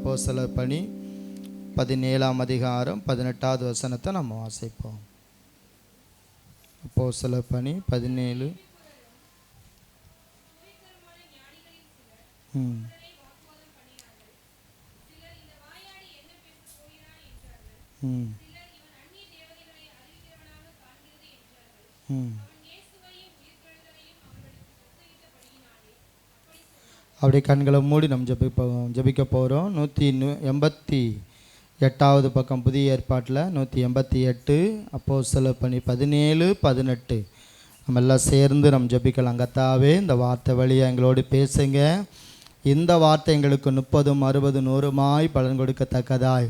அப்போஸ்தலர் பணி 17ஆம் அதிகாரம் 18வது வசனத்தை நம்ம வாசிப்போம். அப்போஸ்தலர் பணி 17. அப்படி கண்களை மூடி நம்ம ஜபிக்க போகிறோம். 188வது பக்கம் புதிய ஏற்பாட்டில் 188 அப்போஸ்தலர் பணி 17-18 நம்ம எல்லாம் சேர்ந்து நம்ம ஜபிக்கலாம். கர்த்தாவே, இந்த வார்த்தை வழியாக எங்களோடு பேசுங்க. இந்த வார்த்தை எங்களுக்கு 30, 60, 100 பலன் கொடுக்கத்தக்கதாய்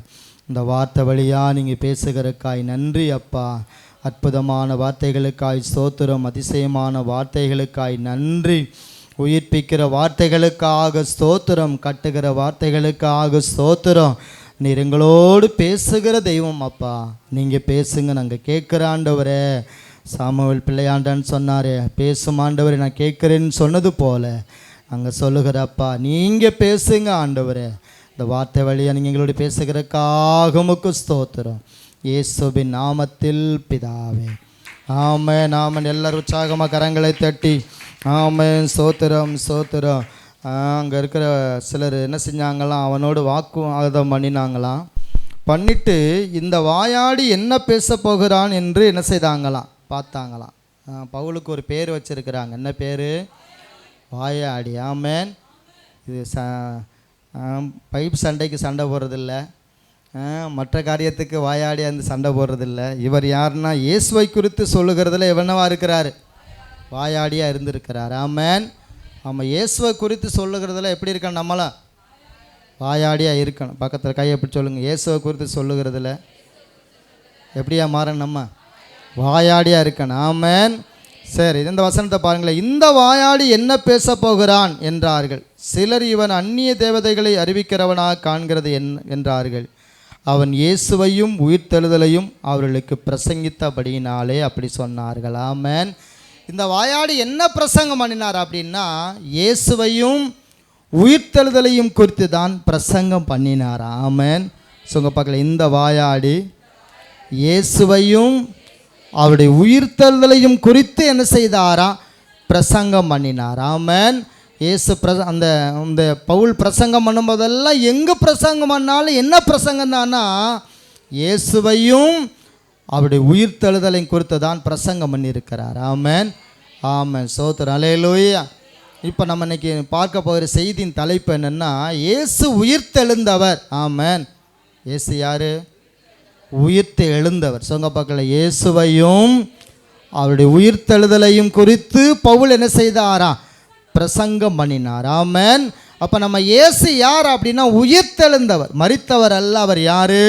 இந்த வார்த்தை வழியாக நீங்கள் பேசுகிறக்காய் நன்றி அப்பா. அற்புதமான வார்த்தைகளுக்காய் ஸ்தோத்திரம், அதிசயமான வார்த்தைகளுக்காய் நன்றி, உயிர்ப்பிக்கிற வார்த்தைகளுக்காக ஸ்தோத்திரம், கட்டுகிற வார்த்தைகளுக்காக ஸ்தோத்திரம். நீர் எங்களோடு பேசுகிற தெய்வம் அப்பா, நீங்கள் பேசுங்க, நாங்கள் கேட்குற ஆண்டவரே. சாமுவேல் பிள்ளையாண்டான்னு சொன்னார், பேசும் ஆண்டவரே நான் கேட்குறேன்னு சொன்னது போல நாங்கள் சொல்லுகிறப்பா, நீங்கள் பேசுங்க ஆண்டவரே. இந்த வார்த்தை வழியாக நீங்கள் எங்களோடு பேசுகிறக்காக உமக்கு ஸ்தோத்திரம், இயேசுவின் நாமத்தில் பிதாவே, ஆமென் ஆமென். எல்லாரும் உற்சாகமாக கரங்களை தட்டி ஆமென் ஸ்தோத்திரம் ஸ்தோத்திரம். அங்கே இருக்கிற சிலர் என்ன செஞ்சாங்களாம், அவனோடு வாக்குவாதம் பண்ணினாங்களாம். பண்ணிட்டு இந்த வாயாடி என்ன பேச போகிறான் என்று என்ன செய்தாங்களாம், பார்த்தாங்களாம். பவுலுக்கு ஒரு பேர் வச்சுருக்கிறாங்க. என்ன பேர்? வாயாடி. ஆமென். இது பைப் சண்டைக்கு சண்டை போடுறதில்ல, மற்ற காரியத்துக்கு வாயாடி அந்த சண்டை போடுறதில்ல. இவர் யாருன்னா இயேசுவை குறித்து சொல்லுகிறதுல எவனவா இருக்கிறார்? வாயாடியாக இருந்திருக்கிறார். ஆமென். ஆமாம், இயேசுவை குறித்து சொல்லுகிறதுல எப்படி இருக்கணும்? நம்மளாம் வாயாடியாக இருக்கணும். பக்கத்தில் கையை எப்படி சொல்லுங்கள், இயேசுவை குறித்து சொல்லுகிறதுல எப்படியா மாறணும்? நம்ம வாயாடியாக இருக்கணும். ஆமென். சரி, இந்த வசனத்தை பாருங்களேன். இந்த வாயாடி என்ன பேச போகிறான் என்றார்கள். சிலர் இவன் அந்நிய தேவதைகளை அறிவிக்கிறவனாக காண்கிறது என்றார்கள். அவன் இயேசுவையும் உயிர்த்தெழுதலையும் அவர்களுக்கு பிரசங்கித்தபடியினாலே அப்படி சொன்னார்கள். ஆமென். இந்த வாயாடி என்ன பிரசங்கம் பண்ணினார் அப்படின்னா, இயேசுவையும் உயிர்த்தெழுதலையும் குறித்து தான் பிரசங்கம் பண்ணினார். ஆமென். சொல்லுங்க பார்க்கல, இந்த வாயாடி இயேசுவையும் அவருடைய உயிர்த்தெழுதலையும் குறித்து என்ன செய்தாரா? பிரசங்கம் பண்ணினார். ஆமென். இயேசு அந்த பவுல் பிரசங்கம் பண்ணும்போதெல்லாம் எங்கே பிரசங்கம் பண்ணாலும் என்ன பிரசங்கம் தானா, இயேசுவையும் அவருடைய உயிர்த்தெழுதலையும் குறித்து தான் பிரசங்கம் பண்ணியிருக்கிறார். ஆமென் ஆமென் ஸ்தோத்திரம், அல்லேலூயா. இப்போ நம்ம இன்னைக்கு பார்க்க போகிற செய்தியின் தலைப்பு என்னென்னா, இயேசு உயிர்த்தெழுந்தவர். ஆமென். இயேசு யார்? உயிர்த்து எழுந்தவர். சொங்க பார்க்கல, இயேசுவையும் அவருடைய உயிர்த்தெழுதலையும் குறித்து பவுல் என்ன செய்தாரா? பிரசங்கம் பண்ணினார். ஆமென். அப்போ நம்ம இயேசு யார் அப்படின்னா, உயிர்த்தெழுந்தவர், மரித்தவர் அல்ல. அவர் யார்?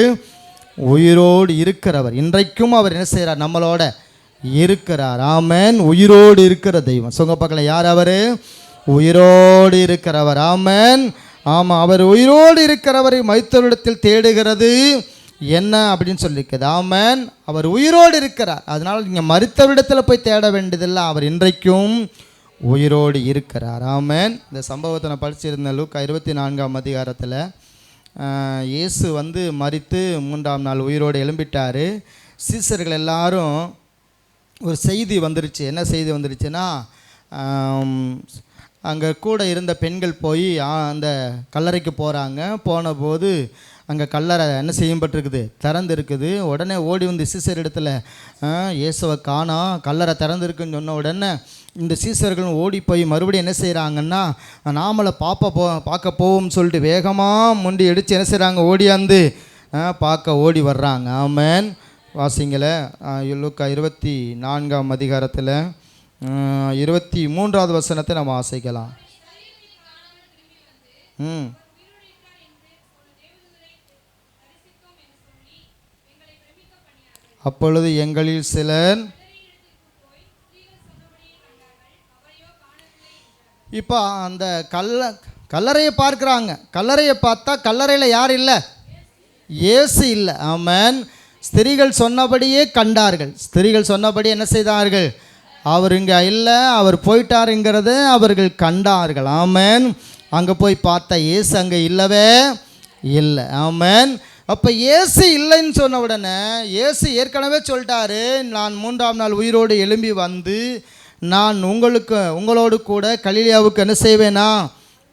உயிரோடு இருக்கிறவர். இன்றைக்கும் அவர் என்ன செய்கிறார்? நம்மளோட இருக்கிறார். ஆமென். உயிரோடு இருக்கிற தெய்வம். சொங்க பார்க்கல, யார் அவர்? உயிரோடு இருக்கிறவர். ஆமென். ஆமாம், அவர் உயிரோடு இருக்கிறவரை மரித்தவரிடத்தில் தேடுகிறது என்ன அப்படின்னு சொல்லியிருக்குது. ஆமென். அவர் உயிரோடு இருக்கிறார். அதனால் நீங்கள் மரித்தவரிடத்தில் போய் தேட வேண்டியதில்லை, அவர் இன்றைக்கும் உயிரோடு இருக்கிறார். ஆமென். இந்த சம்பவத்தை நான் படிச்சிருந்த லூக்கா 24ஆம் அதிகாரத்தில் இயேசு மரித்து 3ஆம் நாள் உயிரோடு எழும்பிட்டார். சீசர்கள் எல்லாரும் ஒரு செய்தி வந்துருச்சு. என்ன செய்தி வந்துருச்சுன்னா, அங்கே கூட இருந்த பெண்கள் போய் அந்த கல்லறைக்கு போகிறாங்க. போனபோது அங்கே கல்லறை என்ன செய்யப்பட்டிருக்குது? திறந்துருக்குது. உடனே ஓடி வந்து சீசர் இடத்துல இயேசுவை காணோம், கல்லறை திறந்துருக்குன்னு சொன்ன உடனே இந்த சீசர்களும் ஓடி போய் மறுபடியும் என்ன செய்கிறாங்கன்னா, நாமளை பார்க்க போவோம்னு சொல்லிட்டு வேகமாக முண்டி அடித்து என்ன செய்கிறாங்க? ஓடியாந்து பார்க்க ஓடி வர்றாங்க. ஆமென். வாசிங்கள லூக்கா 24ஆம் அதிகாரத்தில் 23வது வசனத்தை நம்ம வாசிக்கலாம். அப்பொழுது எங்களில் சிலர், இப்போ அந்த கல்லறையை பார்க்குறாங்க. கல்லறையை பார்த்தா கல்லறையில் யார் இல்லை? இயேசு இல்லை. ஆமென். ஸ்திரீகள் சொன்னபடியே கண்டார்கள். ஸ்திரீகள் சொன்னபடி என்ன செய்தார்கள்? அவர் இங்கே இல்லை, அவர் போயிட்டாருங்கிறத அவர்கள் கண்டார்கள். ஆமென். அங்கே போய் பார்த்தா இயேசு அங்கே இல்லவே இல்லை. ஆமென். அப்போ இயேசு இல்லைன்னு சொன்ன உடனே இயேசு ஏற்கனவே சொல்லிட்டாரு, நான் 3ஆம் நாள் உயிரோடு எழும்பி வந்து நான் உங்களோடு கூட கலிலேயாவுக்கு என்ன செய்வேனா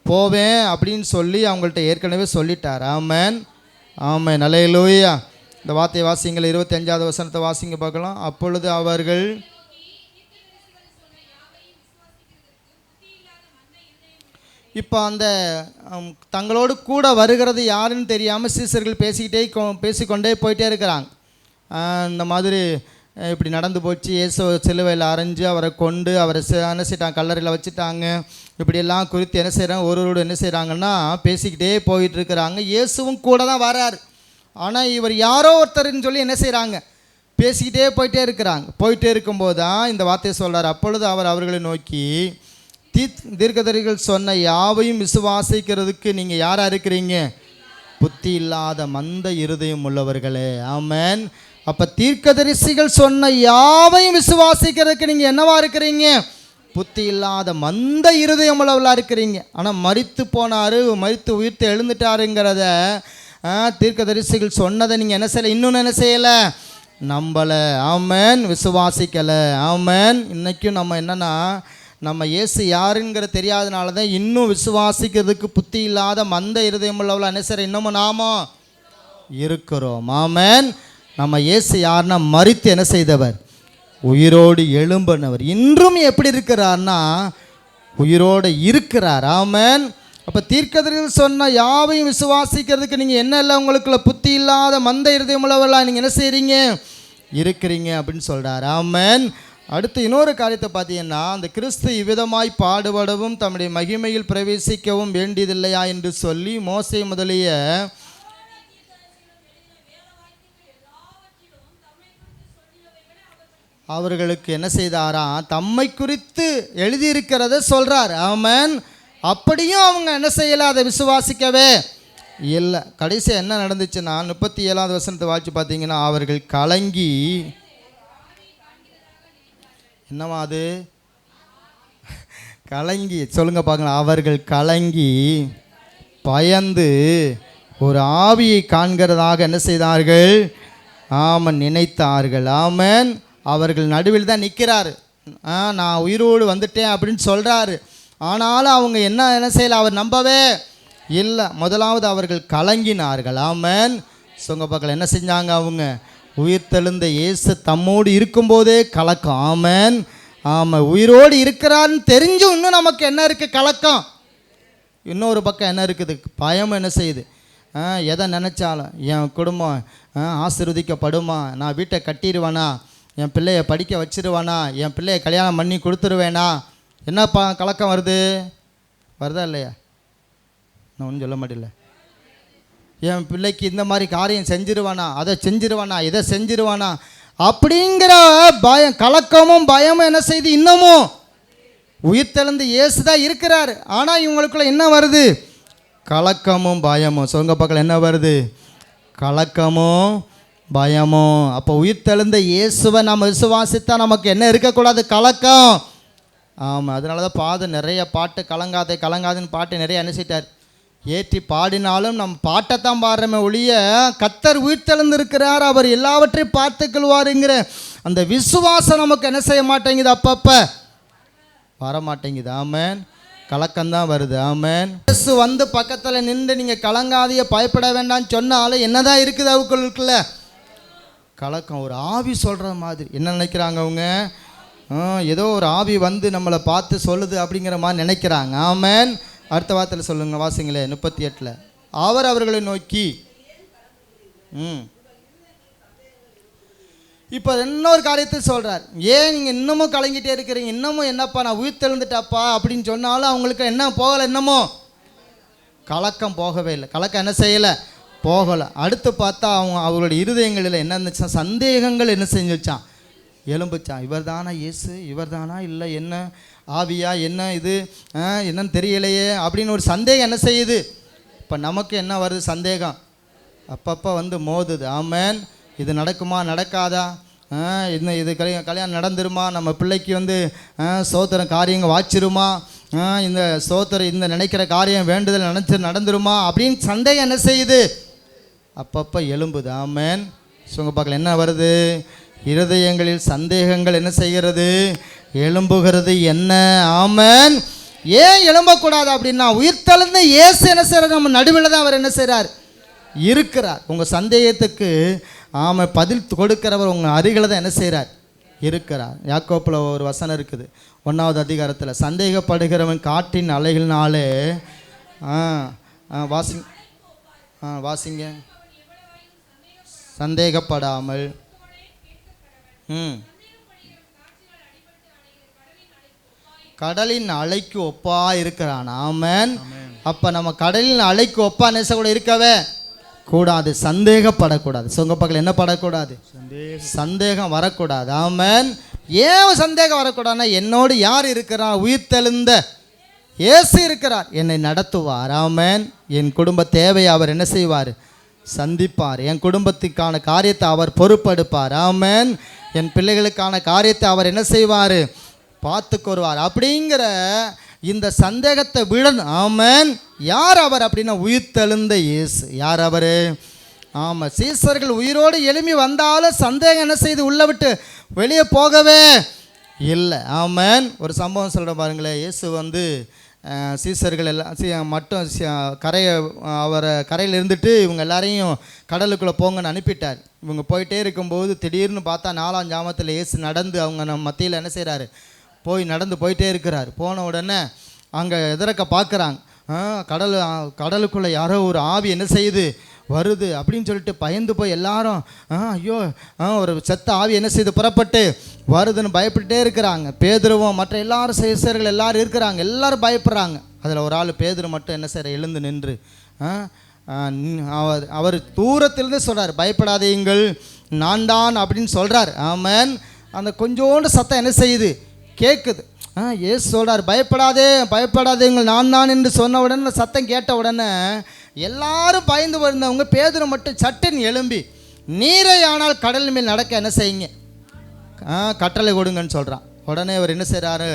போவேன் அப்படின்னு சொல்லி அவங்கள்ட்ட ஏற்கனவே சொல்லிட்டார். ஆமென். ஆமென். அல்லேலூயா. இந்த வார்த்தையை வாசிங்கள். 25வது வசனத்தை வாசிங்க பார்க்கலாம். அப்பொழுது அவர்கள் இப்போ அந்த தங்களோடு கூட வருகிறது யாருன்னு தெரியாமல் சீசர்கள் பேசிக்கொண்டே போயிட்டே இருக்கிறாங்க. இந்த மாதிரி இப்படி நடந்து போச்சு, இயேசு சிலுவையில் அரைஞ்சு அவரை கொண்டு அவரை என்ன செய்யிட்டாங்க, கல்லறையில் வச்சுட்டாங்க. இப்படியெல்லாம் குறித்து என்ன செய்கிறாங்க, ஒருவரோடு என்ன செய்கிறாங்கன்னா பேசிக்கிட்டே போயிட்டுருக்கிறாங்க. இயேசுவும் கூட தான் வராரு. ஆனால் இவர் யாரோ ஒருத்தர்ன்னு சொல்லி என்ன செய்கிறாங்க, பேசிக்கிட்டே போயிட்டே இருக்கும்போது தான் இந்த வார்த்தையை சொல்கிறார். அப்பொழுது அவர் அவர்களை நோக்கி, தீர்க்கதரிசிகள் சொன்ன யாவையும் விசுவாசிக்கிறதுக்கு நீங்கள் யாராக இருக்கிறீங்க? புத்தி இல்லாத மந்த இருதயம் உள்ளவர்களே. ஆமென். அப்போ தீர்க்கதரிசிகள் சொன்ன யாவையும் விசுவாசிக்கிறதுக்கு நீங்கள் என்னவா இருக்கிறீங்க? புத்தி இல்லாத மந்த இருதயம் உள்ளவர்களாக இருக்கிறீங்க. ஆனால் மரித்து போனார், மரித்து உயிர்த்து எழுந்துட்டாருங்கிறத தீர்க்கதரிசிகள் சொன்னதை நீங்கள் என்ன செய்யலை, இன்னொன்று என்ன செய்யலை, நம்பலை. ஆமென். விசுவாசிக்கலை. ஆமென். இன்றைக்கும் நம்ம என்னென்னா, நம்ம இயேசு யாருங்கிற தெரியாதனால தான் இன்னும் விசுவாசிக்கிறதுக்கு புத்தி இல்லாத மந்த இருதயம் உள்ளவளா என்ன செய்கிற இன்னமும் நாம இருக்கிறோம். ஆமென். நம்ம இயேசு யாருன்னா மரித்து என்ன செய்தவர், உயிரோடு எழும்பினவர். இன்றும் எப்படி இருக்கிறார்னா உயிரோடு இருக்கிறார். ஆமென். அப்போ தீர்க்கதரிசிகள் சொன்ன யாவையும் விசுவாசிக்கிறதுக்கு நீங்கள் என்ன இல்லை, உங்களுக்குள்ள புத்தி இல்லாத மந்த இருதயம் உள்ளவர்களாக நீங்கள் என்ன செய்கிறீங்க, இருக்கிறீங்க அப்படின்னு சொல்கிறார். ஆமென். அடுத்து இன்னொரு காரியத்தை பார்த்தீங்கன்னா, அந்த கிறிஸ்து இவ்விதமாய் பாடுபடவும் தம்முடைய மகிமையில் பிரவேசிக்கவும் வேண்டியதில்லையா என்று சொல்லி மோசே முதலிய அவர்களுக்கு என்ன செய்தாரா, தம்மை குறித்து எழுதியிருக்கிறத சொல்கிறார். ஆமென். அப்படியும் அவங்க என்ன செய்யலை, அதை விசுவாசிக்கவே இல்லை. கடைசியாக என்ன நடந்துச்சுன்னா 37வது வசனத்தை வாட்சி பார்த்தீங்கன்னா, அவர்கள் கலங்கி, என்னவா அது கலங்கி சொல்லுங்க பார்க்கலாம், அவர்கள் கலங்கி பயந்து ஒரு ஆவியை காண்கிறதாக என்ன செய்தார்கள், ஆமன் நினைத்தார்கள். ஆமன். அவர்கள் நடுவில் தான் நிற்கிறாரு. நான் உயிரோடு வந்துட்டேன் அப்படின்னு சொல்கிறாரு. ஆனாலும் அவங்க என்ன செய்யலை, அவர் நம்பவே இல்லை. முதலாவது அவர்கள் கலங்கினார்கள். ஆமன். சொங்க பார்க்கல என்ன செஞ்சாங்க, அவங்க உயிர்த்தெழுந்த இயேசு தம்மோடு இருக்கும்போதே கலக்கம். ஆமன். ஆமாம், உயிரோடு இருக்கிறான்னு தெரிஞ்சும் இன்னும் நமக்கு என்ன இருக்குது, கலக்கம். இன்னொரு பக்கம் என்ன இருக்குது, பயம் என்ன செய்யுது. எதை நினச்சாலும் என் குடும்பம் ஆசீர்வதிக்கப்படுமா, நான் வீட்டை கட்டிடுவேனா, என் பிள்ளைய படிக்க வச்சிருவானா, என் பிள்ளைய கல்யாணம் பண்ணி கொடுத்துருவேனா, என்னப்பா கலக்கம் வருதா இல்லையா? நான் ஒன்றும் சொல்ல மாட்டேல. என் பிள்ளைக்கு இந்த மாதிரி காரியம் செஞ்சிருவானா, அதை செஞ்சிருவானா, இதை செஞ்சிருவானா அப்படிங்கிற பயம், கலக்கமும் பயமும் என்ன செய்து, இன்னமும் உயிர்த்தெழுந்து இயேசு தான் இருக்கிறார். ஆனால் இவங்களுக்குள்ள என்ன வருது, கலக்கமும் பயமும். சொங்க பக்கம் என்ன வருது, கலக்கமும் பயமும். அப்போ உயிர்த்தெழுந்த இயேசுவை நம்ம விசுவாசித்தா நமக்கு என்ன இருக்கக்கூடாது, கலக்கம். ஆமாம். அதனால தான் பாதம் நிறைய பாட்டு கலங்காதுன்னு பாட்டு நிறைய அனுப்பிச்சிட்டார். ஏற்றி பாடினாலும் நம்ம பாட்டைத்தான் பாடுறோமே ஒழிய கர்த்தர் உயிர்த்தெழுந்திருக்கிறார், அவர் எல்லாவற்றையும் பார்த்துக்கொள்வாருங்கிற அந்த விசுவாசம் நமக்கு என்ன செய்ய மாட்டேங்குது, அப்பப்போ வர மாட்டேங்குது. ஆமேன். கலக்கம்தான் வருது. ஆமேன். இயேசு வந்து பக்கத்தில் நின்று நீங்கள் கலங்காதிய பயப்பட வேண்டாம்னு சொன்னாலும் என்னதான் இருக்குது அவங்களுக்குள்ள, கலக்கம். ஒரு ஆவி சொல்கிற மாதிரி. என்ன நினைக்கிறாங்க அவங்க, ஏதோ ஒரு ஆவி வந்து நம்மளை பார்த்து சொல்லுது அப்படிங்கிற மாதிரி நினைக்கிறாங்க. ஆமேன். அடுத்த வார்த்தையில் சொல்லுங்க, வாசிங்களே 38. அவர் அவர்களை நோக்கி, இப்போ இன்னொரு காரியத்தை சொல்கிறார். ஏன் நீங்கள் இன்னமும் கலங்கிட்டே இருக்கிறீங்க, இன்னமும் என்னப்பா நான் உயிர்த்தெழுந்துட்டாப்பா அப்படின்னு சொன்னாலும் அவங்களுக்கு என்ன போகலை, இன்னமும் கலக்கம் போகவே இல்லை. கலக்கம் என்ன செய்யலை, போகலை. அடுத்து பார்த்தா அவங்களுடைய இருதயங்களில் என்ன இருந்துச்சா, சந்தேகங்கள் என்ன செஞ்சுச்சான், எலும்புச்சான். இவர் தானா இயேசு, இவர் தானா, இல்லை என்ன ஆவியா, என்ன இது என்னன்னு தெரியலையே அப்படின்னு ஒரு சந்தேகம் என்ன செய்யுது. இப்போ நமக்கு என்ன வருது, சந்தேகம் அப்பப்போ வந்து மோதுது. ஆமேன். இது நடக்குமா, நடக்காதா, இது கல்யாணம் நடந்துருமா, நம்ம பிள்ளைக்கு வந்து சோதனை காரியங்கள் வாச்சிருமா, இந்த சோத்திரம் இந்த நினைக்கிற காரியம் வேண்டுதல் நடந்துருமா அப்படின்னு சந்தேகம் என்ன செய்யுது? அப்பப்போ எழும்புது. ஆமென். சொல்லுங்க பார்க்கலாம், என்ன வருது? இருதயங்களில் சந்தேகங்கள் என்ன செய்கிறது? எழும்புகிறது. என்ன? ஆமென். ஏன் எழும்பக்கூடாது அப்படின்னா, உயிர்த்தெழுந்த இயேசு என்ன செய்கிறார்? நம்ம நடுவில் தான் அவர் என்ன செய்கிறார்? இருக்கிறார். உங்கள் சந்தேகத்துக்கு பதில் கொடுக்கிறவர் உங்கள் அருகில் தான் என்ன செய்கிறார்? இருக்கிறார். யாக்கோப்பில் ஒரு வசனம் இருக்குது 1வது அதிகாரத்தில், சந்தேகப்படுகிறவன் காற்றின் அலைகளினாலே வாசிங்க சந்தேகப்படாமல் கடலின் அலைக்கு ஒப்பா இருக்கிறான். ஆமென். அப்போ நம்ம கடலின் அலைக்கு ஒப்பா நேசக்கூட இருக்கவே கூடாது, சந்தேகப்படக்கூடாது. சொங்க பக்கத்தில் என்ன படக்கூடாது? சந்தேகம் வரக்கூடாது. ஆமென். ஏன் சந்தேகம் வரக்கூடாதுன்னா, என்னோடு யார் இருக்கிறார்? உயிர்த்தெழுந்த இயேசு இருக்கிறார், என்னை நடத்துவார். ஆமென். என் குடும்ப தேவையை அவர் என்ன செய்வார்? சந்திப்பார். என் குடும்பத்துக்கான காரியத்தை அவர் பொறுப்பெடுப்பார். ஆமென். என் பிள்ளைகளுக்கான காரியத்தை அவர் என்ன செய்வார்? பார்த்துக்கொருவார். அப்படிங்கிற இந்த சந்தேகத்தை விடணும். ஆமென். யார் அவர் அப்படின்னா, உயிர்த்தெழுந்த இயேசு. யார் அவர்? ஆமாம், சீசர்கள் உயிரோடு எழும்பி வந்தாலும் சந்தேகம் என்ன செய்து உள்ளே விட்டு வெளியே போகவே இல்லை. ஆமென். ஒரு சம்பவம் சொல்கிற பாருங்களேன். இயேசு சீசர்கள் எல்லாம் மட்டும் கரையில் இருந்துட்டு இவங்க எல்லாரையும் கடலுக்குள்ளே போங்கன்னு அனுப்பிட்டார். இவங்க போயிட்டே இருக்கும்போது திடீர்னு பார்த்தா 4ஆம் ஜாமத்தில் இயேசு நடந்து அவங்க நம்ம மத்தியில் என்ன செய்கிறாரு? நடந்து போயிட்டே இருக்கிறார். போன உடனே அங்கே எதிரக்க பார்க்குறாங்க, கடலுக்குள்ளே யாரோ ஒரு ஆவி என்ன செய்யுது? வருது அப்படின்னு சொல்லிட்டு பயந்து போய் எல்லாரும் ஐயோ ஒரு செத்த ஆவி என்ன செய்து புறப்பட்டு வருதுன்னு பயப்பட்டுட்டே இருக்கிறாங்க. பேதுருவும் மற்ற எல்லாரும் சீசர்கள் எல்லாரும் இருக்கிறாங்க, எல்லாரும் பயப்படுறாங்க. அதில் ஒரு ஆள் பேதுரு மட்டும் என்ன செய்கிற? எழுந்து நின்று அவர் தூரத்திலிருந்து சொல்கிறார், பயப்படாதீங்கள் நான் தான் அப்படின்னு சொல்கிறார். ஆமென். அந்த கொஞ்சோண்டு சத்தம் என்ன செய்யுது? கேட்குது. ஏசு சொல்கிறார், பயப்படாதீங்கள் நான் தான் என்று சொன்ன உடனே சத்தம் கேட்ட உடனே எல்லாரும் பயந்து வந்தவங்க பேதுரு மட்டும் சட்டுன்னு எழும்பி, நீரை ஆனால் கடல் மேல் நடக்க என்ன செய்யுங்க? கட்டளை கொடுங்கன்னு சொல்கிறான். உடனே அவர் என்ன செய்கிறாரு?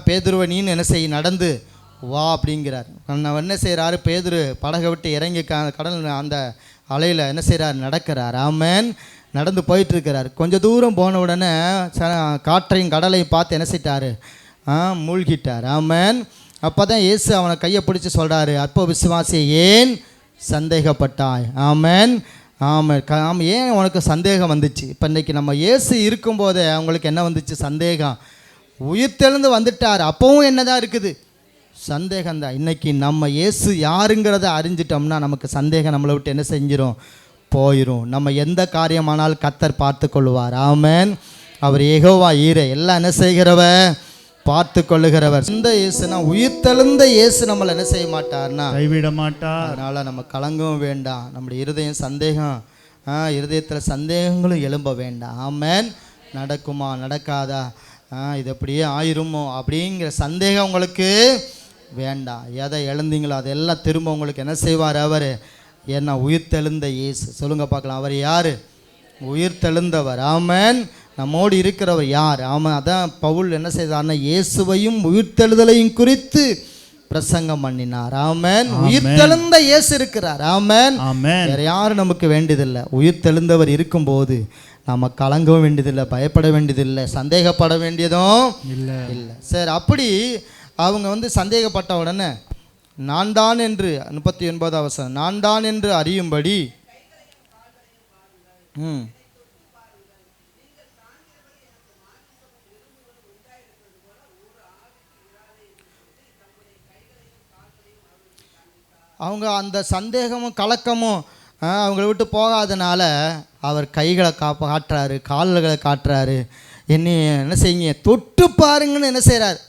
பேதுருவை நீன்னு என்ன செய்ய நடந்து வா அப்படிங்கிறார். என்ன செய்கிறாரு? பேதுரு படகை விட்டு இறங்கி கடல் அந்த அலையில் என்ன செய்கிறார்? நடக்கிறார். ஆமென். நடந்து போயிட்டுருக்கிறார். கொஞ்சம் தூரம் போன உடனே காற்றையும் கடலையும் பார்த்து என்ன செய்தார்? மூழ்கிட்டார். ஆமென். அப்போ தான் இயேசு அவனை கையை பிடிச்சி சொல்கிறாரு, அப்போ விசுவாசி ஏன் சந்தேகப்பட்டாய்? ஆமென். ஆமாம். ஏன் உனக்கு சந்தேகம் வந்துச்சு? இப்போ இன்றைக்கி நம்ம இயேசு இருக்கும்போதே அவங்களுக்கு என்ன வந்துச்சு? சந்தேகம். உயிர்த்தெழுந்து வந்துட்டார், அப்போவும் என்ன தான் இருக்குது? சந்தேகம்தான். இன்றைக்கி நம்ம இயேசு யாருங்கிறத அறிஞ்சிட்டோம்னா நமக்கு சந்தேகம் நம்மளை விட்டு என்ன செஞ்சிடும்? போயிடும். நம்ம எந்த காரியமானாலும் கர்த்தர் பார்த்து கொள்வார். ஆமென். அவர் யெகோவா ஈரே, எல்லாம் என்ன செய்கிறவர்? பார்த்து கொள்ளுகிறவர். இந்த இயேசுனா உயிர்த்தெழுந்த இயேசு நம்மளை என்ன செய்ய மாட்டார்னா கைவிட மாட்டார். அதனால் நம்ம கலங்கவும் வேண்டாம். நம்முடைய இருதயம் சந்தேகம் இருதயத்தில் சந்தேகங்களும் எழும்ப வேண்டாம். ஆமென். நடக்குமா நடக்காதா, இது அப்படியே ஆயிருமோ அப்படிங்கிற சந்தேகம் உங்களுக்கு வேண்டாம். எதை எழுந்தீங்களோ அதெல்லாம் திரும்ப உங்களுக்கு என்ன செய்வார்? அவர் ஏன்னா உயிர்த்தெழுந்த இயேசு. சொல்லுங்க பார்க்கலாம், அவர் யார்? உயிர்த்தெழுந்தவர். ஆமென். நம்மோடு இருக்கிறவர் யார்? ஆமாம். அதான் பவுல் என்ன செய்தார்னா, இயேசுவையும் உயிர்த்தெழுதலையும் குறித்து பிரசங்கம் பண்ணினார். ஆமென். உயிர்த்தெழுந்த இயேசு இருக்கிறார். ஆமென். வேற யாரும் நமக்கு வேண்டியதில்லை. உயிர்த்தெழுந்தவர் இருக்கும்போது நம்ம கலங்கவும் வேண்டியதில்லை, பயப்பட வேண்டியதில்லை, சந்தேகப்பட வேண்டியதும் இல்லை. சரி, அப்படி அவங்க சந்தேகப்பட்ட உடனே நான் தான் என்று 39வது வசனம், நான் தான் என்று அறியும்படி அவங்க அந்த சந்தேகமும் கலக்கமும் அவங்கள விட்டு போகாதனால அவர் கைகளை காட்டுறாரு, கால்களை காட்டுறாரு. என்ன செய்யுங்க? தொட்டு பாருங்கன்னு என்ன செய்கிறார்?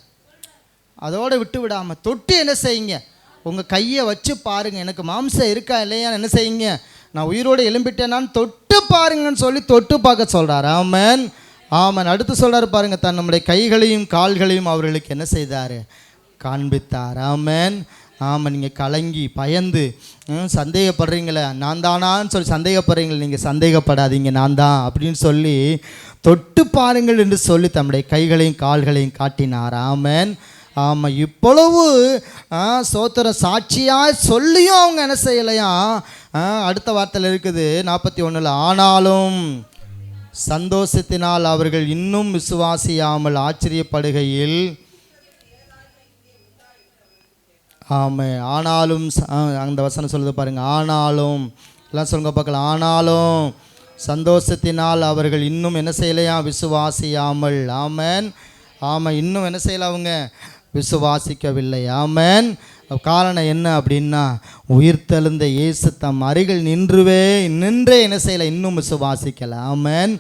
அதோடு விட்டு விடாமல் தொட்டு என்ன செய்யுங்க? உங்கள் கையை வச்சு பாருங்கள், எனக்கு மாம்சம் இருக்கா இல்லையா, என்ன செய்யுங்க? நான் உயிரோடு எழும்பிட்டேனான்னு தொட்டு பாருங்கன்னு சொல்லி தொட்டு பார்க்க சொல்கிறார். ஆமென். ஆமாம். அடுத்து சொல்கிறார் பாருங்கள், நம்முடைய கைகளையும் கால்களையும் அவர்களுக்கு என்ன செய்தார்? காண்பித்தார். ஆமென். ஆமாம். நீங்கள் கலங்கி பயந்து சந்தேகப்படுறீங்களே, நான் தானான்னு சொல்லி சந்தேகப்படுறீங்களே, நீங்கள் சந்தேகப்படாதீங்க, நான் தான் அப்படின்னு சொல்லி தொட்டு பாருங்கள் என்று சொல்லி தம்முடைய கைகளையும் கால்களையும் காட்டினார். ஆமென். ஆமாம், இவ்வளவு சோத்திர சாட்சியாக சொல்லியும் அவங்க என்ன செய்யலையா? அடுத்த வார்த்தையில் இருக்குது 41. ஆனாலும் சந்தோஷத்தினால் அவர்கள் இன்னும் விசுவாசியாமல் ஆச்சரியப்படுகையில், ஆமாம், ஆனாலும் அந்த வசனம் சொல்லுது பாருங்க. ஆனாலும் எல்லாம் சொல்லுங்க பார்க்கலாம். ஆனாலும் சந்தோஷத்தினால் அவர்கள் இன்னும் என்ன செய்யலையா? விசுவாசியாமல். ஆமேன். ஆமாம், இன்னும் என்ன செய்யல? அவங்க விசுவாசிக்கவில்லை. ஆமேன். காரணம் என்ன அப்படின்னா, உயிர்த்தெழுந்த இயேசு தம் அருகில் நின்றே என்ன செய்யலை? இன்னும் விசுவாசிக்கலை. ஆமேன்.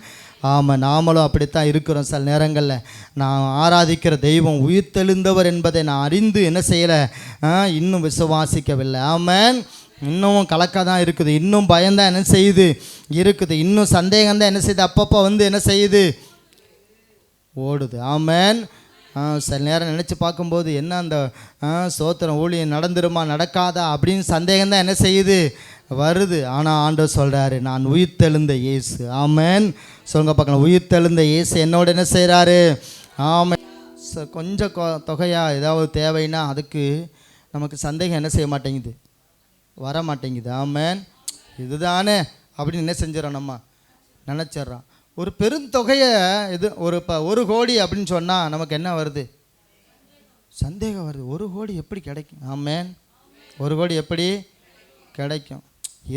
ஆமாம், நாமளும் அப்படித்தான் இருக்கிறோம். சில நேரங்களில் நான் ஆராதிக்கிற தெய்வம் உயிர்த்தெழுந்தவர் என்பதை நான் அறிந்து என்ன செய்யலை? இன்னும் விசுவாசிக்கவில்லை. ஆமேன். இன்னமும் கலக்காக தான் இருக்குது, இன்னும் பயம்தான் என்ன செய்யுது இருக்குது, இன்னும் சந்தேகம்தான் என்ன செய்யுது, அப்பப்போ என்ன செய்யுது? ஓடுது. ஆமேன். சில நேரம் நினச்சி பார்க்கும்போது என்ன அந்த சோத்திரம் ஊழியம் நடந்துருமா நடக்காதா அப்படின்னு சந்தேகம்தான் என்ன செய்யுது? வருது. ஆனால் ஆண்டவர் சொல்கிறாரு, நான் உயிர்த்தெழுந்த இயேசு. ஆமேன். சொல்லுங்க பார்க்கலாம். உயிர்த்தெழுந்த இயேசு என்னோட என்ன செய்கிறாரு? ஆமேன். கொஞ்சம் தொகையாக ஏதாவது தேவைன்னா அதுக்கு நமக்கு சந்தேகம் என்ன செய்ய மாட்டேங்குது? வர மாட்டேங்குது. ஆமேன். இதுதானே அப்படின்னு என்ன செஞ்சிடறோம்? நம்ம நினச்சிட்றோம். ஒரு பெருந்தொகையை ஒரு 1 கோடி அப்படின்னு சொன்னால் நமக்கு என்ன வருது? சந்தேகம் வருது. 1 கோடி எப்படி கிடைக்கும்? ஆமேன். 1 கோடி எப்படி கிடைக்கும்?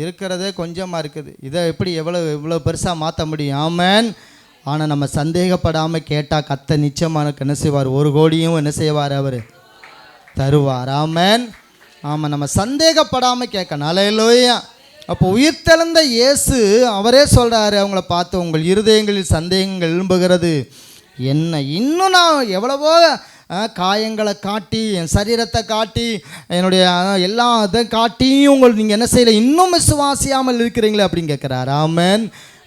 இருக்கிறதே கொஞ்சமாக இருக்குது, இதை எப்படி இவ்வளோ பெருசாக மாற்ற முடியும்? ஆமேன். ஆனால் நம்ம சந்தேகப்படாமல் கேட்டால் கர்த்தர் நிச்சயமாக என்ன செய்வார்? 1 கோடியும் என்ன செய்வார்? அவர் தருவார். ஆமேன். ஆமாம், நம்ம சந்தேகப்படாமல் கேட்கணும். அல்லேலூயா. அப்போ உயிர்த்தெழுந்த இயேசு அவரே சொல்கிறாரு அவங்கள பார்த்து, உங்கள் இருதயங்களில் சந்தேகங்கள் எழும்புகிறது என்ன? இன்னும் நான் எவ்வளவோ காயங்களை காட்டி, என் சரீரத்தை காட்டி, என்னுடைய எல்லா இதை காட்டியும் நீங்கள் என்ன செய்யலை? இன்னும் விசுவாசியாமல் இருக்கிறீங்களே அப்படின்னு கேட்குறாரு. ஆமேன்.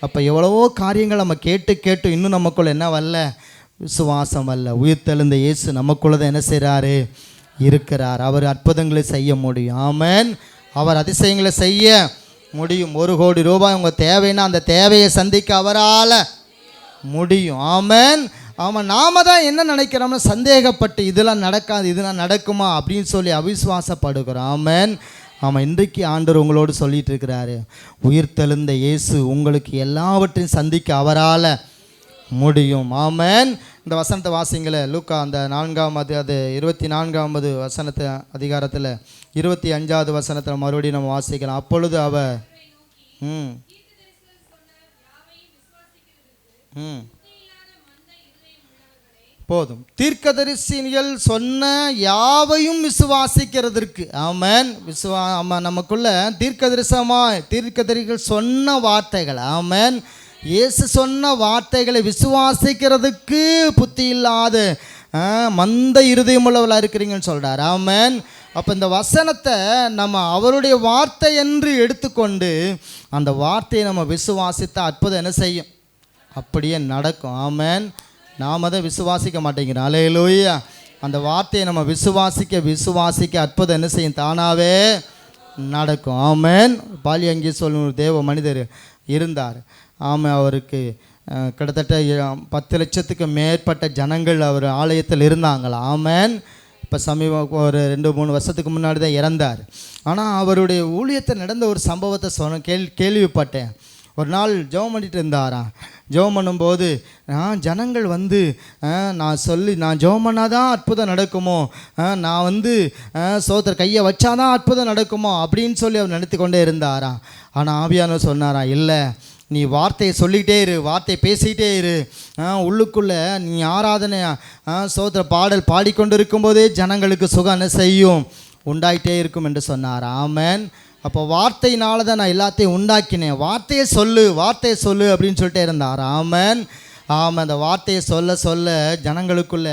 அப்போ எவ்வளவோ காரியங்கள் நம்ம கேட்டு இன்னும் நமக்குள்ள என்ன வரல? விசுவாசம் வரல. உயிர்த்தெழுந்த இயேசு நமக்குள்ளதை என்ன செய்கிறாரு? இருக்கிறார். அவர் அற்புதங்களை செய்ய முடியும். ஆமேன். அவர் அதிசயங்களை செய்ய முடியும். 1 கோடி ரூபாய் உங்கள் தேவைன்னா அந்த தேவையை சந்திக்க அவரால் முடியும். ஆமேன். ஆமாம், நாம தான் என்ன நினைக்கிறோம்னா சந்தேகப்பட்டு இதெல்லாம் நடக்காது, இதெல்லாம் நடக்குமா அப்படின்னு சொல்லி அவிசுவாசப்படுகிறோம். ஆமேன். ஆமாம், இன்றைக்கு ஆண்டவர் உங்களோடு சொல்லிட்டு இருக்கிறாரு, உயிர்த்தெழுந்த இயேசு உங்களுக்கு எல்லாவற்றையும் சந்திக்க அவரால் முடியும். ஆமேன். இந்த வசனத்தை வாசிங்களே. லூக்கா அந்த 4 அது 24 வசனத்தை அதிகாரத்தில் 25 வசனத்தில் மறுபடியும் நம்ம வாசிக்கலாம். அப்பொழுது அவர் போதும், தீர்க்கதரிசிகள் சொன்ன யாவையும் விசுவாசிக்கிறதற்கு. ஆமேன். ஆமாம், நமக்குள்ள தீர்க்கதரிசிகள் சொன்ன வார்த்தைகள். ஆமேன். இயேசு சொன்ன வார்த்தைகளை விசுவாசிக்கிறதுக்கு புத்தி இல்லாத மந்த இருதயமுள்ளவளாக இருக்கிறீங்கன்னு சொல்கிறார். ஆமேன். அப்போ இந்த வசனத்தை நம்ம அவருடைய வார்த்தை என்று எடுத்துக்கொண்டு அந்த வார்த்தையை நம்ம விசுவாசித்த அற்புதம் என்ன செய்யும்? அப்படியே நடக்கும். ஆமேன். நாம் தான் விசுவாசிக்க மாட்டேங்கிறோம். அல்லேலூயா. அந்த வார்த்தையை நம்ம விசுவாசிக்க அற்புதம் என்ன செய்யும்? தானாகவே நடக்கும். ஆமேன். பாலியங்கி சொல்லும் ஒரு தேவ மனிதர் இருந்தார். ஆமாம், அவருக்கு கிட்டத்தட்ட 10 லட்சத்துக்கு மேற்பட்ட ஜனங்கள் அவர் ஆலயத்தில் இருந்தாங்களா. ஆமேன். இப்போ சமீபம் ஒரு 2-3 வருஷத்துக்கு முன்னாடி தான் இறந்தார். ஆனால் அவருடைய ஊழியத்தில் நடந்த ஒரு சம்பவத்தை கேள்விப்பட்டேன். ஒரு நாள் ஜெபம் பண்ணிட்டு இருந்தாராம். ஜெபம் பண்ணும்போது ஜனங்கள் நான் ஜெபம் பண்ணாதான் அற்புதம் நடக்குமோ, நான் சோதர் கையை வச்சாதான் அற்புதம் நடக்குமோ அப்படின்னு சொல்லி அவர் நினைத்து கொண்டே இருந்தாராம். ஆனால் ஆவியானவர் சொன்னாராம், இல்லை, நீ வார்த்தையை சொல்லிக்கிட்டே இரு, வார்த்தையை பேசிக்கிட்டே இரு. உள்ளுக்குள்ளே நீ ஆராதனை சோதர பாடல் பாடிக்கொண்டு இருக்கும்போதே ஜனங்களுக்கு சுகம் என்ன செய்யும்? உண்டாயிட்டே இருக்கும் என்று சொன்னார். ஆமேன். அப்போ வார்த்தையினால தான் நான் எல்லாத்தையும் உண்டாக்கினேன், வார்த்தையை சொல்லு அப்படின்னு சொல்லிட்டே இருந்தார். ஆமேன். ஆமாம், அந்த வார்த்தையை சொல்ல ஜனங்களுக்குள்ள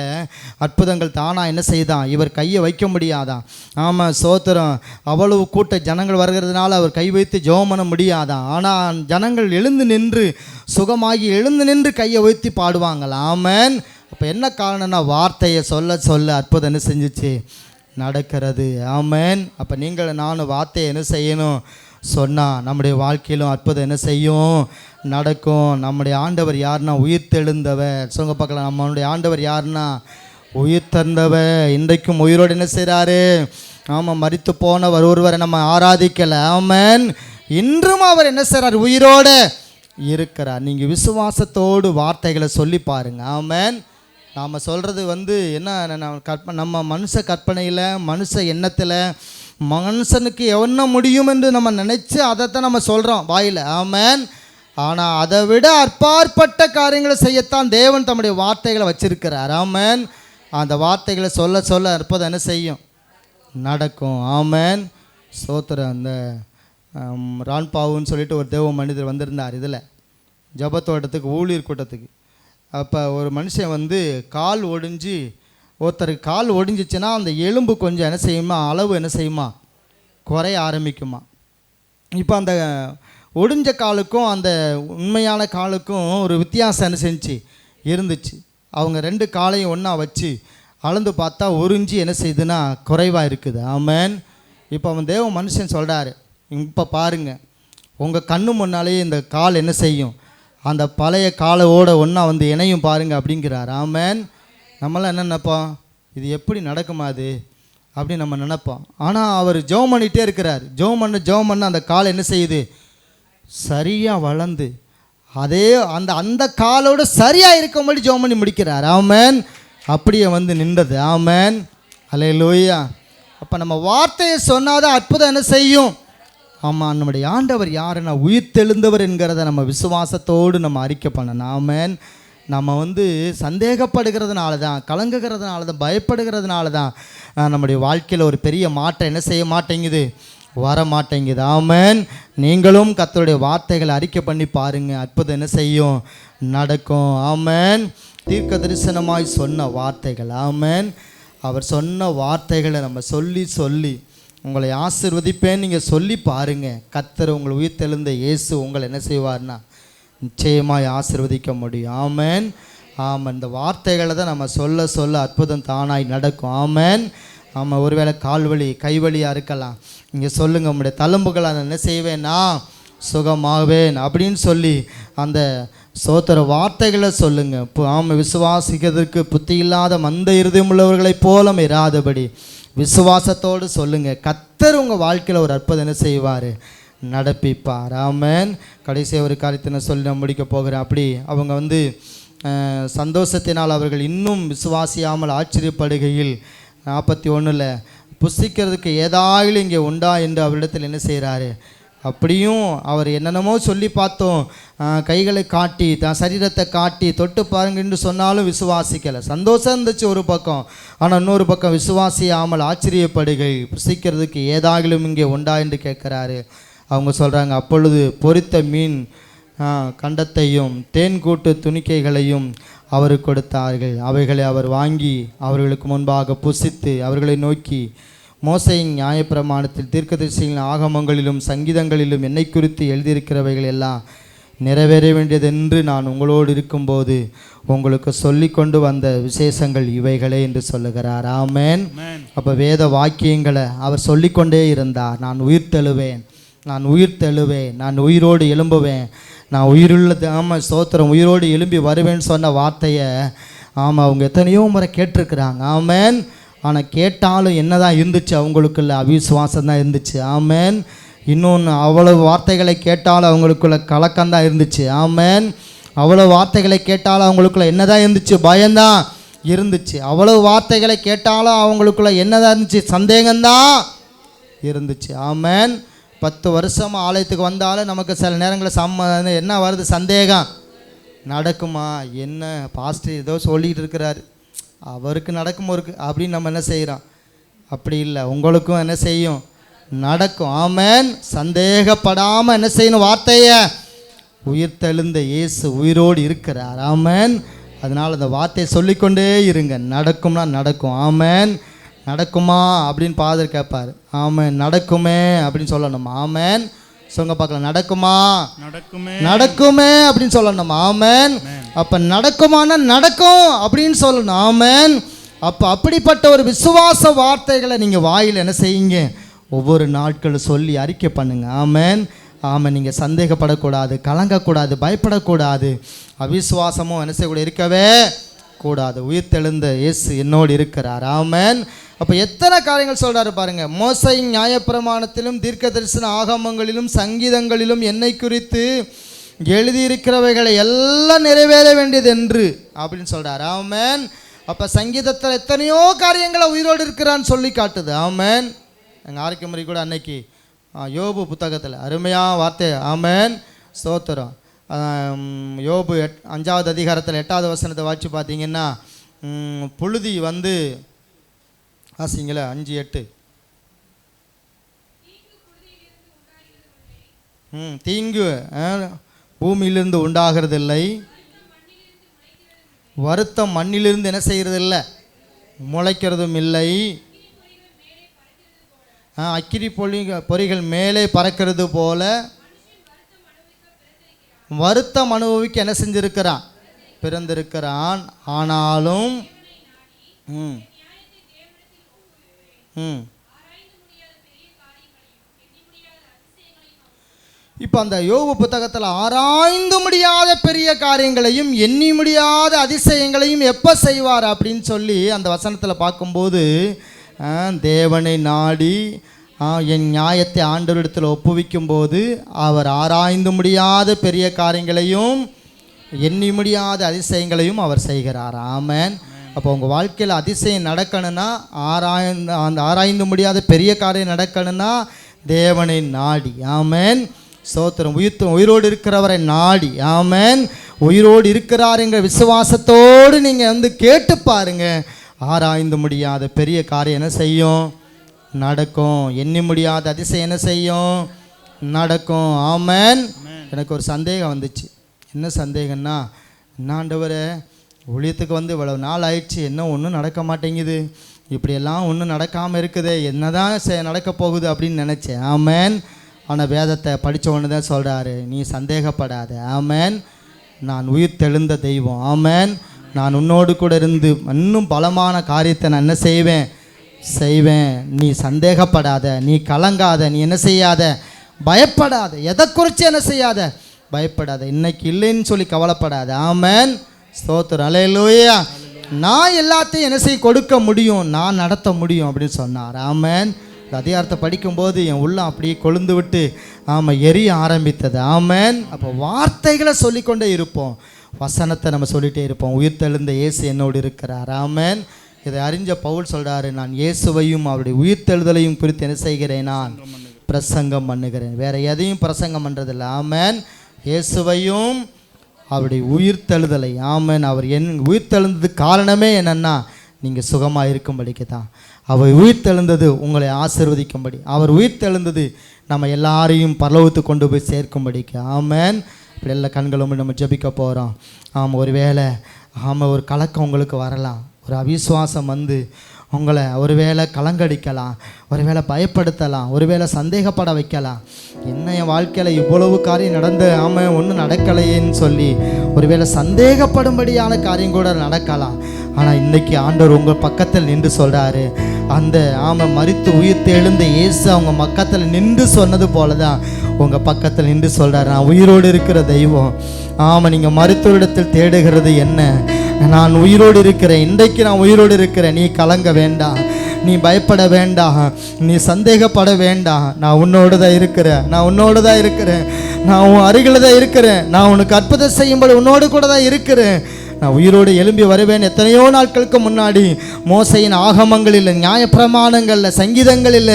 அற்புதங்கள் தானாக என்ன செய்தான்? இவர் கையை வைக்க முடியாதான். ஆமாம், சோத்திரம். அவ்வளவு கூட்ட ஜனங்கள் வருகிறதுனால அவர் கை வைத்து ஜெபம் பண்ண முடியாதான். ஆனால் ஜனங்கள் சுகமாகி எழுந்து நின்று கையை வைத்து பாடுவாங்களா. ஆமேன். அப்போ என்ன காரணம்னா வார்த்தையை சொல்ல அற்புதம் என்ன செஞ்சிச்சு? நடக்கிறது. ஆமேன். அப்போ நீங்கள் நானும் வார்த்தையை என்ன செய்யணும்? சொன்னால் நம்முடைய வாழ்க்கையிலும் அற்புதம் என்ன செய்யும்? நடக்கும். நம்முடைய ஆண்டவர் யாருன்னா உயிர்த்தெழுந்தவர். சொல்லுங்க பார்க்கலாம். நம்மளுடைய ஆண்டவர் யாருன்னா உயிர் தந்தவர் இன்றைக்கும் உயிரோடு என்ன செய்கிறாரு? ஆமாம், மரித்து போனவர் ஒருவரை நம்ம ஆராதிக்கலை. ஆமென். இன்றும் அவர் என்ன செய்கிறார்? உயிரோடு இருக்கிறார். நீங்கள் விசுவாசத்தோடு வார்த்தைகளை சொல்லி பாருங்கள். ஆமென். நாம் சொல்கிறது என்ன நம்ம மனுஷ கற்பனையில், மனுஷ எண்ணத்தில், மனுஷனுக்கு என்ன முடியும் என்று நம்ம நினச்சி அதைத்தான் நம்ம சொல்கிறோம் வாயில். ஆமென். ஆனால் அதை விட அற்பாற்பட்ட காரியங்களை செய்யத்தான் தேவன் தம்முடைய வார்த்தைகளை வச்சிருக்கிறார். ஆமென். அந்த வார்த்தைகளை சொல்ல சொல்ல அற்புதம் என்ன செய்யும்? நடக்கும். ஆமென். சோத்திரம். அந்த ரான்பாவுன்னு சொல்லிட்டு ஒரு தேவ மனிதர் வந்திருந்தார் இதில் ஜபத்தோட்டத்துக்கு, ஊழியர் கூட்டத்துக்கு. அப்போ ஒரு மனுஷன் கால் ஒடிஞ்சு, ஒருத்தருக்கு கால் ஒடிஞ்சிச்சுன்னா அந்த எலும்பு கொஞ்சம் என்ன செய்யுமா, அளவு என்ன செய்யுமா, குறைய ஆரம்பிக்குமா. இப்போ அந்த ஒடிஞ்ச காலுக்கும் அந்த உண்மையான காலுக்கும் ஒரு வித்தியாசம் என்ன செஞ்சு இருந்துச்சு. அவங்க 2 காலையும் ஒன்றா வச்சு அளந்து பார்த்தா ஒரு இன்ச்சு என்ன செய்யுதுன்னா குறைவாக இருக்குது. ஆமென். இப்போ அவன் தேவ மனுஷன் சொல்கிறாரு, இப்போ பாருங்கள், உங்கள் கண்ணு முன்னாலேயே இந்த கால் என்ன செய்யும், அந்த பழைய காலோட ஒன்றா இணையும் பாருங்கள் அப்படிங்கிறார். ஆமென். நம்மளாம் என்ன நினைப்போம்? இது எப்படி நடக்குமா அது அப்படின்னு நம்ம நினைப்போம். ஆனால் அவர் ஜெபம் பண்ணிகிட்டே இருக்கிறார். ஜெபம் பண்ண அந்த கால் என்ன செய்யுது? சரியாக வளர்ந்து அதே அந்த காலோடு சரியாக இருக்கும்படி ஜெபம் பண்ணி முடிக்கிறார். ஆமென். அப்படியே நின்றது. ஆமென். அல்லேலூயா. அப்போ நம்ம வார்த்தையை சொன்னாதான் அற்புதம் என்ன செய்யும்? ஆமாம், நம்முடைய ஆண்டவர் யாருன்னா உயிர் தெழுந்தவர் என்கிறத நம்ம விசுவாசத்தோடு நம்ம அறிக்கை பண்ணணும். ஆமென். நம்ம சந்தேகப்படுகிறதுனால தான், கலங்குகிறதுனால தான், பயப்படுகிறதுனால தான் நம்முடைய வாழ்க்கையில் ஒரு பெரிய மாற்றம் என்ன செய்ய மாட்டேங்குது, வர மாட்டேங்குது. ஆமென். நீங்களும் கர்த்தருடைய வார்த்தைகளை அறிக்கை பண்ணி பாருங்கள், அற்புதம் என்ன செய்யும், நடக்கும். ஆமென். தீர்க்க தரிசனமாய் சொன்ன வார்த்தைகள். ஆமென். அவர் சொன்ன வார்த்தைகளை நம்ம சொல்லி சொல்லி உங்களை ஆசீர்வதிப்பேன் நீங்கள் சொல்லி பாருங்கள். கர்த்தர் உங்களை உயிர் தெழுந்த இயேசு உங்களை என்ன செய்வார்னா நிச்சயமாய் ஆசீர்வதிக்க முடியும். ஆமென். ஆமாம், இந்த வார்த்தைகளை தான் நம்ம சொல்ல சொல்ல அற்புதம் தானாய் நடக்கும். ஆமென். ஆமாம், ஒருவேளை கால்வலி கைவலியாக இருக்கலாம், நீங்கள் சொல்லுங்கள், உங்களுடைய தழும்புகளை நான் என்ன செய்வேன்னா சுகமாவேன் அப்படின்னு சொல்லி அந்த சோத்திர வார்த்தைகளை சொல்லுங்கள். இப்போ ஆமாம், விசுவாசிக்கிறதுக்கு புத்தி இல்லாத மந்த இருதயம் உள்ளவர்களைப் போல இராதபடி விசுவாசத்தோடு சொல்லுங்கள். கர்த்தர் உங்கள் வாழ்க்கையில் ஒரு அற்புதம் என்ன செய்வார், நடப்பிப்பார். ஆமென். கடைசியாக ஒரு காரியத்தை நான் சொல்லி நான் முடிக்க போகிறேன். அப்படி அவங்க சந்தோஷத்தினால் அவர்கள் இன்னும் விசுவாசியாமல் ஆச்சரியப்படுகையில் 41 புசிக்கிறதுக்கு ஏதாயிலும் இங்கே உண்டா என்று அவரிடத்தில் என்ன செய்கிறாரு. அப்படியும் அவர் என்னென்னமோ சொல்லி பார்த்தோம், கைகளை காட்டி தான் சரீரத்தை காட்டி தொட்டு பாருங்க என்று சொன்னாலும் விசுவாசிக்கலை. சந்தோஷம் இருந்துச்சு ஒரு பக்கம், ஆனால் இன்னொரு பக்கம் விசுவாசியாமல் ஆச்சரியப்படுகை, புசிக்கிறதுக்கு ஏதாகிலும் இங்கே உண்டா என்று கேட்குறாரு. அவங்க சொல்கிறாங்க, அப்பொழுது பொரித்த மீன் கண்டத்தையும் தேன்கூட்டு துணிக்கைகளையும் அவருக்கு கொடுத்தார்கள். அவைகளை அவர் வாங்கி அவர்களுக்கு முன்பாக புசித்து அவர்களை நோக்கி, மோசேயின் நியாயப்பிரமாணத்தில் தீர்க்கதரிசிகளின் ஆகமங்களிலும் சங்கீதங்களிலும் என்னை குறித்து எழுதியிருக்கிறவைகள் எல்லாம் நிறைவேற வேண்டியதென்று நான் உங்களோடு இருக்கும்போது உங்களுக்கு சொல்லி கொண்டு வந்த விசேஷங்கள் இவைகளே என்று சொல்லுகிறார். ஆமென். அப்போ வேத வாக்கியங்களை அவர் சொல்லிக்கொண்டே இருந்தார். நான் உயிர் தெழுவேன், நான் உயிர் தெழுவேன், நான் உயிரோடு எழும்புவேன், நான் உயிருள்ளது. ஆமாம், ஸ்தோத்திரம், உயிரோடு எழும்பி வருவேன்னு சொன்ன வார்த்தையை ஆமாம் அவங்க எத்தனையோ முறை கேட்டிருக்கிறாங்க. ஆமென். ஆனால் கேட்டாலும் என்ன தான் இருந்துச்சு, அவங்களுக்குள்ள அவிசுவாசம் தான் இருந்துச்சு. ஆமென். இன்னொன்று, அவ்வளவு வார்த்தைகளை கேட்டாலும் அவங்களுக்குள்ள கலக்கம்தான் இருந்துச்சு. ஆமென். அவ்வளோ வார்த்தைகளை கேட்டாலும் அவங்களுக்குள்ள என்ன தான் இருந்துச்சு, பயம்தான் இருந்துச்சு. அவ்வளவு வார்த்தைகளை கேட்டாலும் அவங்களுக்குள்ள என்ன தான் இருந்துச்சு, சந்தேகம்தான் இருந்துச்சு. ஆமென். 10 வருஷம் ஆலயத்துக்கு வந்தாலும் நமக்கு சில நேரங்களில் என்ன வருது, சந்தேகம். நடக்குமா, என்ன பாஸ்டர் ஏதோ சொல்லிகிட்டு இருக்கிறாரு, அவருக்கு நடக்கும் இருக்கு அப்படின்னு நம்ம என்ன செய்கிறோம். அப்படி இல்லை, உங்களுக்கும் என்ன செய்யும், நடக்கும். ஆமென். சந்தேகப்படாமல் என்ன செய்யணும், வார்த்தையை உயிர் தெழுந்த இயேசு உயிரோடு இருக்கிறார். ஆமென். அதனால் அந்த வார்த்தையை சொல்லிக்கொண்டே இருங்க, நடக்கும்னா நடக்கும். ஆமென். நடக்குமா அப்படின்னு பாதர் கேட்பார். ஆமென். நடக்குமே அப்படின்னு சொல்லணும். ஆமென். சொல்லுங்க பார்க்கலாம், நடக்குமா, நடக்குமே அப்படின்னு சொல்லணும். ஆமென். அப்போ நடக்குமானா நடக்கும் அப்படின்னு சொல்லணும். ஆமென். அப்போ அப்படிப்பட்ட ஒரு விசுவாச வார்த்தைகளை நீங்கள் வாயில் என்ன செய்யுங்க, ஒவ்வொரு நாட்களும் சொல்லி அறிக்கை பண்ணுங்க. ஆமென். ஆமாம், நீங்கள் சந்தேகப்படக்கூடாது, கலங்கக்கூடாது, பயப்படக்கூடாது, அவிசுவாசமும் என்ன செய்யக்கூடாது, இருக்கவே கூடாது. உயிர்த்தெழுந்த இயேசு என்னோடு இருக்கிறார். ஆமென். அப்போ எத்தனை காரியங்கள் சொல்கிறாரு பாருங்க. மோசையின் நியாயப்பிரமாணத்திலும் தீர்க்க தரிசன ஆகமங்களிலும் சங்கீதங்களிலும் என்னை குறித்து எழுதியிருக்கிறவைகளை எல்லாம் நிறைவேற வேண்டியது என்று அப்படின்னு சொல்கிறார். ஆமென். அப்போ சங்கீதத்தில் எத்தனையோ காரியங்களை உயிரோடு இருக்கிறான்னு சொல்லி காட்டுது. ஆமென். எங்கள் ஆரோக்கியமுறை கூட அன்னைக்கு யோபு புத்தகத்தில் அருமையாக வார்த்தை. ஆமென். ஸ்தோத்திரம். யோபு 5வது அதிகாரத்தில் 8வது வசனத்தை வாட்சி பார்த்தீங்கன்னா புழுதி வந்து ஆசிங்களா 5:8 தீங்கு பூமியிலிருந்து உண்டாகிறதில்லை, வருத்தம் மண்ணிலிருந்து என்ன செய்கிறதில்லை, முளைக்கிறதும் இல்லை, அக்கினி பொறிகள் மேலே பறக்கிறது போல வருத்தம் அனுபவிக்க என்ன செஞ்சிருக்கிறான், பிறந்திருக்கிறான். ஆனாலும் இப்போ அந்த யோபு புத்தகத்தில் ஆராய்ந்து முடியாத பெரிய காரியங்களையும் எண்ணி முடியாத அதிசயங்களையும் எப்போ செய்வார் அப்படின்னு சொல்லி அந்த வசனத்தில் பார்க்கும்போது தேவனை நாடி என் நியாயத்தை ஆண்டவரிடத்தில் ஒப்புவிக்கும் போது அவர் ஆராய்ந்து முடியாத பெரிய காரியங்களையும் எண்ணி முடியாத அதிசயங்களையும் அவர் செய்கிறார். ஆமென். அப்போ உங்கள் வாழ்க்கையில் அதிசயம் நடக்கணும்னா அந்த ஆராய்ந்து முடியாத பெரிய காரியம் நடக்கணும்னா தேவனை நாடி. ஆமென். ஸ்தோத்திரம். உயிரோடு இருக்கிறவரை நாடி. ஆமென். உயிரோடு இருக்கிறார் என்கிற விசுவாசத்தோடு நீங்கள் கேட்டு பாருங்க. ஆராய்ந்து முடியாத பெரிய காரியம் என்ன செய்யும், நடக்கும். எண்ணி முடியாத அதிசயம் என்ன செய்யும், நடக்கும். ஆமென். எனக்கு ஒரு சந்தேகம் வந்துச்சு. என்ன சந்தேகம்னா, ஆண்டவரே ஊழியத்துக்கு இவ்வளவு நாள் ஆயிடுச்சு, என்ன ஒன்றும் நடக்க மாட்டேங்குது, இப்படியெல்லாம் ஒன்றும் நடக்காமல் இருக்குது, என்னதான் நடக்க போகுது அப்படின்னு நினச்சேன். ஆமென். ஆனால் வேதத்தை படித்த ஒன்று தான் சொல்கிறாரு, நீ சந்தேகப்படாத. ஆமென். நான் உயிர் தெழுந்த தெய்வம். ஆமென். நான் உன்னோடு கூட இருந்து இன்னும் பலமான காரியத்தை நான் என்ன செய்வேன். நீ சந்தேகப்படாத, நீ கலங்காத, நீ என்ன செய்யாத, பயப்படாத, எதை குறித்து என்ன செய்யாத, பயப்படாத, இன்னைக்கு இல்லைன்னு சொல்லி கவலைப்படாத. ஆமென். ஸ்தோத்திரம். அல்லேலூயா. நான் எல்லாத்தையும் என்ன செய்ய கொடுக்க முடியும், நான் நடத்த முடியும் அப்படின்னு சொன்னார். ஆமென். இந்த அதிகாரத்தை படிக்கும்போது என் உள்ளம் அப்படியே கொழுந்து விட்டு எரிய ஆரம்பித்தது. ஆமென். அப்போ வார்த்தைகளை சொல்லிக்கொண்டே இருப்போம், வசனத்தை நம்ம சொல்லிகிட்டே இருப்போம். உயிர்த்தெழுந்த இயேசு என்னோடு இருக்கிறார். ஆமென். இதை அறிஞ்ச பவுல் சொல்கிறாரு, நான் இயேசுவையும் அவருடைய உயிர்த்தெழுதலையும் குறித்து என்ன செய்கிறேன், நான் பிரசங்கம் பண்ணுகிறேன். வேறு எதையும் பிரசங்கம் பண்ணுறதில்லை. ஆமென். இயேசுவையும் அவருடைய உயிர்த்தெழுதலை. ஆமென். அவர் உயிர்த்தெழுந்ததுக்கு காரணமே என்னென்னா நீங்கள் சுகமாக இருக்கும்படிக்கு தான். அவர் உயிர்த்தெழுந்தது உங்களை ஆசீர்வதிக்கும்படி. அவர் உயிர்த்தெழுந்தது நம்ம எல்லாரையும் பரலோகத்துக்கு கொண்டு போய் சேர்க்கும்படிக்கு. ஆமென். இப்படி எல்லா கண்களும் நம்ம ஜெபிக்க போகிறோம். ஒருவேளை ஒரு கலக்கம் உங்களுக்கு வரலாம், ஒரு அவிசுவாசம் உங்களை ஒருவேளை கலங்கடிக்கலாம், ஒருவேளை பயப்படுத்தலாம், ஒருவேளை சந்தேகப்பட வைக்கலாம். என்ன என் வாழ்க்கையில் இவ்வளவு காரியம் நடந்து ஒன்றும் நடக்கலையேன்னு சொல்லி ஒருவேளை சந்தேகப்படும்படியான காரியம் கூட நடக்கலாம். ஆனால் இன்றைக்கி ஆண்டவர் உங்கள் பக்கத்தில் நின்று சொல்கிறாரு, அந்த மரித்து உயிர்த்து எழுந்த இயேசு அவங்க பக்கத்தில் நின்று சொன்னது போல தான் உங்கள் பக்கத்தில் நின்று சொல்கிறாரு, நான் உயிரோடு இருக்கிற தெய்வம். நீங்கள் மருத்துவரிடத்தில் தேடுகிறது என்ன, நான் உயிரோடு இருக்கிறேன். இன்றைக்கு நான் உயிரோடு இருக்கிறேன். நீ கலங்க வேண்டாம், நீ பயப்பட வேண்டாம், நீ சந்தேகப்பட வேண்டாம். நான் உன்னோடு தான் இருக்கிறேன், நான் உன்னோடு தான் இருக்கிறேன், நான் உன் அருகில் தான் இருக்கிறேன், நான் உனக்கு அற்புதம் செய்யும்போது உன்னோடு கூட தான் இருக்கிறேன், நான் உயிரோடு எழும்பி வருவேன். எத்தனையோ நாட்களுக்கு முன்னாடி மோசையின் ஆகமங்களில், நியாயப்பிரமாணங்களில், சங்கீதங்களில்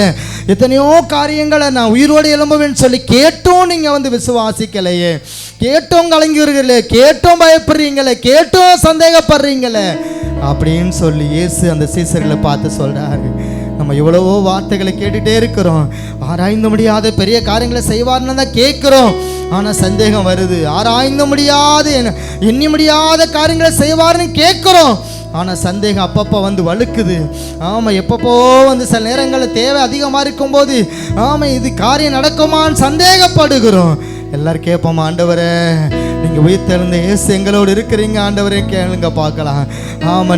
எத்தனையோ காரியங்களை நான் உயிரோடு எழும்புவேன்னு சொல்லி கேட்டோம். நீங்கள் விசுவாசிக்கலையே, கேட்டோம் கலங்குறீங்களே, கேட்டோம் பயப்படுறீங்களே, கேட்டோம் சந்தேகப்படுறீங்களே அப்படின்னு சொல்லி இயேசு அந்த சீசர்களை பார்த்து சொல்கிறாரு. நம்ம எவ்வளவோ வார்த்தைகளை கேட்டுகிட்டே இருக்கிறோம், ஆராய்ந்து முடியாத பெரிய காரியங்களை செய்வார்னு தான் கேட்குறோம். ஆனால் சந்தேகம் வருது. ஆராய்ந்து முடியாது எண்ணி முடியாத காரியங்களை செய்வார்னு கேட்குறோம், ஆனால் சந்தேகம் அப்பப்போ வலுக்குது. எப்பப்போ சில நேரங்களில் தேவை அதிகமாக இருக்கும்போது இது காரியம் நடக்குமான்னு சந்தேகப்படுகிறோம். எல்லாரும் கேட்போம், ஆண்டவரே நீங்கள் உயிர்த்தெழுந்த இயேசு எங்களோடு இருக்கிறீங்க ஆண்டவரே, கேளுங்க பார்க்கலாம்.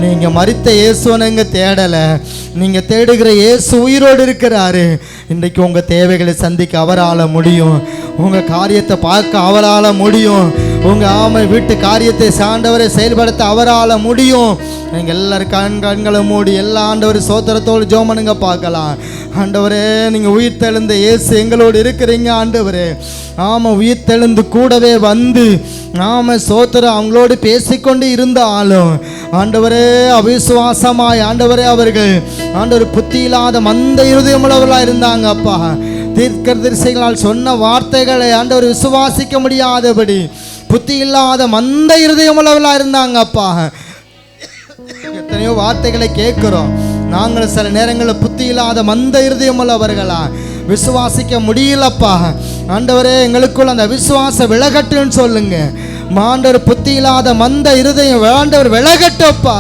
நீங்கள் மரித்த இயேசுவை நீங்கள் தேடலை, நீங்கள் தேடுகிற இயேசு உயிரோடு இருக்கிறாரு. இன்றைக்கு உங்கள் தேவைகளை சந்திக்க அவரால் முடியும், உங்கள் காரியத்தை பார்க்க அவரால் முடியும், உங்க ஆமை வீட்டு காரியத்தை ஆண்டவரை செயல்படுத்த அவரால் முடியும். நீங்கள் எல்லாரும் கண்களை மூடி எல்லா ஆண்டவர் சோத்திரத்தோடு ஜோமனுங்க பார்க்கலாம். ஆண்டவரே, நீங்கள் உயிர்த்தெழுந்த இயேசு எங்களோடு இருக்கிறீங்க ஆண்டவரே. ஆமாம், உயிர்த்தெழுந்து கூடவே வந்து சோத்திரம் அவங்களோடு பேசிக்கொண்டு இருந்தாலும் ஆண்டவரே அவிசுவாசமாய் ஆண்டவரே அவர்கள் ஆண்டவர் புத்தி இல்லாத மந்த இருதயமுள்ளவர்களாக இருந்தாங்க அப்பா. தீர்க்கதரிசிகளால் சொன்ன வார்த்தைகளை ஆண்டவர் விசுவாசிக்க முடியாதபடி புத்தி இல்லாத மந்த இருதயமுள்ளவர்களாக இருந்தாங்க அப்பா. எத்தனையோ வார்த்தைகளை கேட்கிறோம், நாங்கள் சில நேரங்களில் புத்தி இல்லாத மந்த இருதயமுள்ளவர்களா விசுவாசிக்க முடியலப்பா. ஆண்டவரே, எங்களுக்குள்ள அந்த விசுவாசம் விலகட்டுன்னு சொல்லுங்க. ஆண்டவர் புத்தி இல்லாத மந்த இருதயம் ஆண்டவர் விலகட்டும்ப்பா.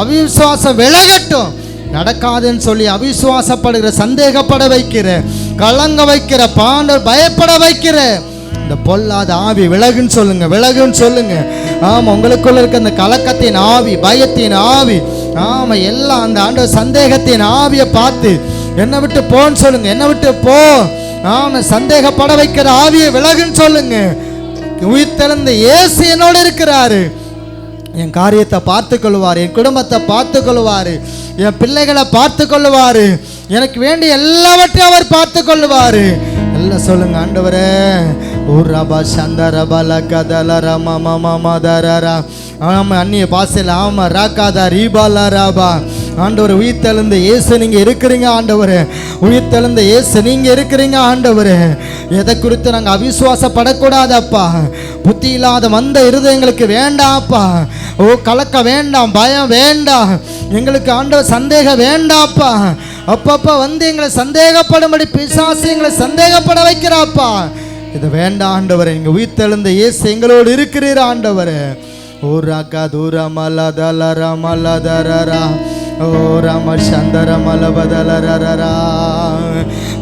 அவிசுவாசம் விலகட்டும். நடக்காதுன்னு சொல்லி அவிசுவாசப்படுகிற, சந்தேகப்பட வைக்கிற, கலங்க வைக்கிற, பாண்டவர் பயப்பட வைக்கிற இந்த பொல்லாத ஆவி விலகுன்னு சொல்லுங்க, விலகுன்னு சொல்லுங்க. ஆமாம், உங்களுக்குள்ள இருக்க அந்த கலக்கத்தின் ஆவி, பயத்தின் ஆவி, ஆமாம் எல்லாம் அந்த ஆண்டவர் சந்தேகத்தின் ஆவியை பார்த்து என்னை விட்டு போன்னு சொல்லுங்க, என்னை விட்டு போ. ஆமாம், சந்தேகப்பட வைக்கிற ஆவியை விலகுன்னு சொல்லுங்க. உயிர்த்தெழுந்த இயேசு என்னோடு இருக்கிறாரு. என் காரியத்தை பார்த்து கொள்வார், என் குடும்பத்தை பார்த்து கொள்வார், என் பிள்ளைகளை பார்த்து கொள்வார், எனக்கு வேண்டிய எல்லாவற்றையும் அவர் பார்த்து கொள்வார். எல்லாம் சொல்லுங்க, ஆண்டவரே ஊரபா சந்தரபல கதலர மமமதரரா. ஆமாம், அந்நிய பாசையில் ஆமாம் ராக்காதா ரீபாலா ராபா. ஆண்டவர், உயிர்த்தெழுந்த இயேசு நீங்கள் இருக்கிறீங்க ஆண்டவர். உயிர்த்தெழுந்த இயேசு நீங்கள் இருக்கிறீங்க ஆண்டவர். எதை குறித்து நாங்கள் அவிசுவாசப்படக்கூடாதப்பா. புத்தி இல்லாத மந்த இருதயங்களுக்கு வேண்டாப்பா. ஓ, கலக்க வேண்டாம், பயம் வேண்டாம், எங்களுக்கு ஆண்டவர் சந்தேகம் வேண்டாப்பா. அப்பப்பா வந்து எங்களை சந்தேகப்படும்படி பிசாசு எங்களை சந்தேகப்பட வைக்கிறாப்பா. இது வேண்டாம் ஆண்டவர். நீங்கள் உயிர்த்தெழுந்த இயேசு எங்களோடு இருக்கிறீர் ஆண்டவர். ஓ ராக்கா தூர மலதலர மலதரரா. ஓ ரம சந்தர மலபதலரரா.